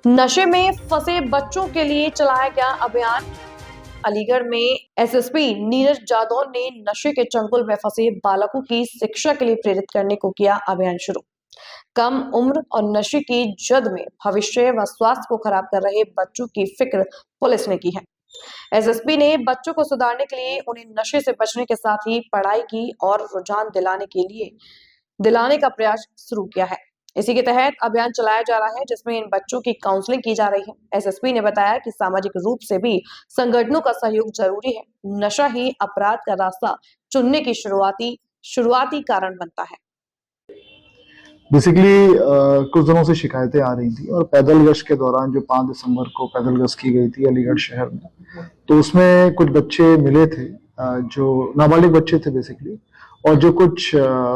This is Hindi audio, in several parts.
नशे में फंसे बच्चों के लिए चलाया गया अभियान। अलीगढ़ में एसएसपी नीरज जादौन ने नशे के चंगुल में फंसे बालकों की शिक्षा के लिए प्रेरित करने को किया अभियान शुरू। कम उम्र और नशे की जद में भविष्य व स्वास्थ्य को खराब कर रहे बच्चों की फिक्र पुलिस ने की है। एसएसपी ने बच्चों को सुधारने के लिए उन्हें नशे से बचने के साथ ही पढ़ाई की और रुझान दिलाने का प्रयास शुरू किया है। इसी के तहत अभियान चलाया जा रहा है, जिसमें इन बच्चों की काउंसलिंग की जा रही है। एसएसपी ने बताया कि सामाजिक रूप से भी संगठनों का सहयोग जरूरी है। नशा ही अपराध का रास्ता चुनने की शुरुआती कारण बनता है। बेसिकली कुछ दिनों से शिकायतें आ रही थी और पैदल गश्त के दौरान जो 5 दिसंबर को पैदल गश्त की गई थी अलीगढ़ शहर में, तो उसमें कुछ बच्चे मिले थे जो नाबालिग बच्चे थे बेसिकली, और जो कुछ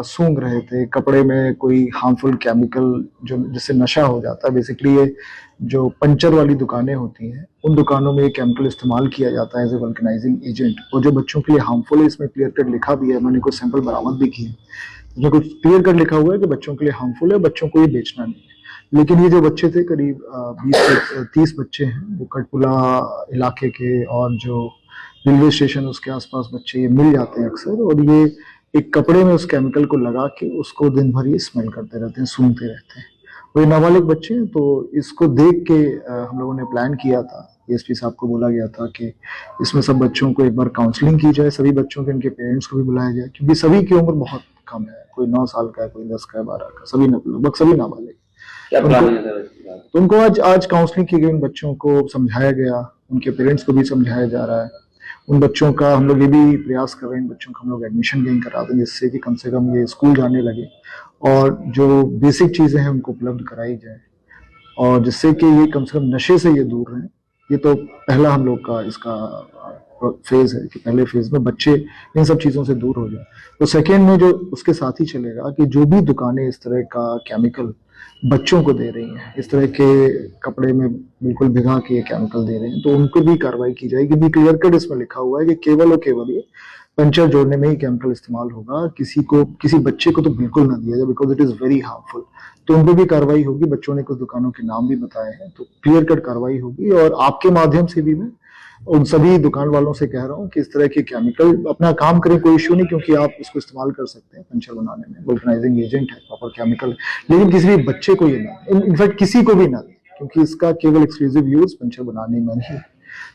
सूंघ रहे थे कपड़े में कोई हार्मफुल केमिकल जो जिससे नशा हो जाता है। बेसिकली ये जो पंचर वाली दुकानें होती हैं उन दुकानों में ये केमिकल इस्तेमाल किया जाता है एज ए वल्कनाइजिंग एजेंट, और जो बच्चों के लिए हार्मफुल है इसमें क्लियर कट लिखा भी है। मैंने कुछ सैंपल बरामद भी किए जो कुछ क्लियर कट लिखा हुआ है कि बच्चों के लिए हार्मफुल है, बच्चों को ये बेचना नहीं है। लेकिन ये जो बच्चे थे करीब 20 से 30 बच्चे हैं वो कटपुला इलाके के, और जो रेलवे स्टेशन उसके आसपास बच्चे ये मिल जाते हैं अक्सर, और ये एक कपड़े में उस केमिकल को लगा के उसको दिन भर ये स्मेल करते रहते हैं, सूंघते रहते हैं। वो ये नाबालिग बच्चे हैं, तो इसको देख के हम लोगों ने प्लान किया था। एसपी साहब को बोला गया था कि इसमें सब बच्चों को एक बार काउंसलिंग की जाए, सभी बच्चों के उनके पेरेंट्स को भी बुलाया जाए, क्योंकि सभी की उम्र बहुत कम है। कोई 9 साल का है, कोई 10 का है, 12 का, सभी लगभग सभी नाबालिग। तो उनको आज काउंसलिंग की गई, उन बच्चों को समझाया गया, उनके पेरेंट्स को भी समझाया जा रहा है। उन बच्चों का हम लोग ये भी प्रयास कर रहे हैं, इन बच्चों का हम लोग एडमिशन गेन करा दें, जिससे कि कम से कम ये स्कूल जाने लगे और जो बेसिक चीजें हैं उनको उपलब्ध कराई जाए, और जिससे कि ये कम से कम नशे से ये दूर रहें। ये तो पहला हम लोग का इसका फेज है कि पहले फेज में बच्चे इन सब चीजों से दूर हो जाए। तो सेकेंड में जो उसके साथ ही चलेगा कि जो भी दुकानें इस तरह का केमिकल बच्चों को दे रही हैं, इस तरह के कपड़े में बिल्कुल भिगा के केमिकल दे रहे हैं, तो उनको भी कार्रवाई की जाएगी। भी क्लियर कट इसमें लिखा हुआ है कि केवल और केवल ये पंचर जोड़ने में ही केमिकल इस्तेमाल होगा, किसी बच्चे को तो बिल्कुल ना दिया जाए, because it is very harmful. तो उन पर भी कार्रवाई होगी। बच्चों ने कुछ दुकानों के नाम भी बताए हैं, तो क्लियर कट कार्रवाई होगी। और आपके माध्यम से भी मैं उन सभी दुकान वालों से कह रहा हूँ कि इस तरह के केमिकल अपना काम करें, कोई इश्यू नहीं, क्योंकि आप इसको इस्तेमाल कर सकते हैं पंचर बनाने में, वल्कनाइजिंग एजेंट है, प्रॉपर केमिकल है। लेकिन किसी भी बच्चे को ये ना, इनफैक्ट किसी को भी ना दें, क्योंकि इसका केवल एक्सक्लूसिव यूज पंचर बनाने में नहीं है।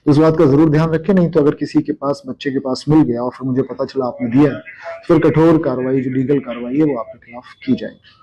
तो इस बात का जरूर ध्यान रखें, नहीं तो अगर किसी के पास, बच्चे के पास मिल गया और फिर मुझे पता चला आपने दिया है, फिर कठोर कार्रवाई, जो लीगल कार्रवाई है वो आपके खिलाफ की जाएगी।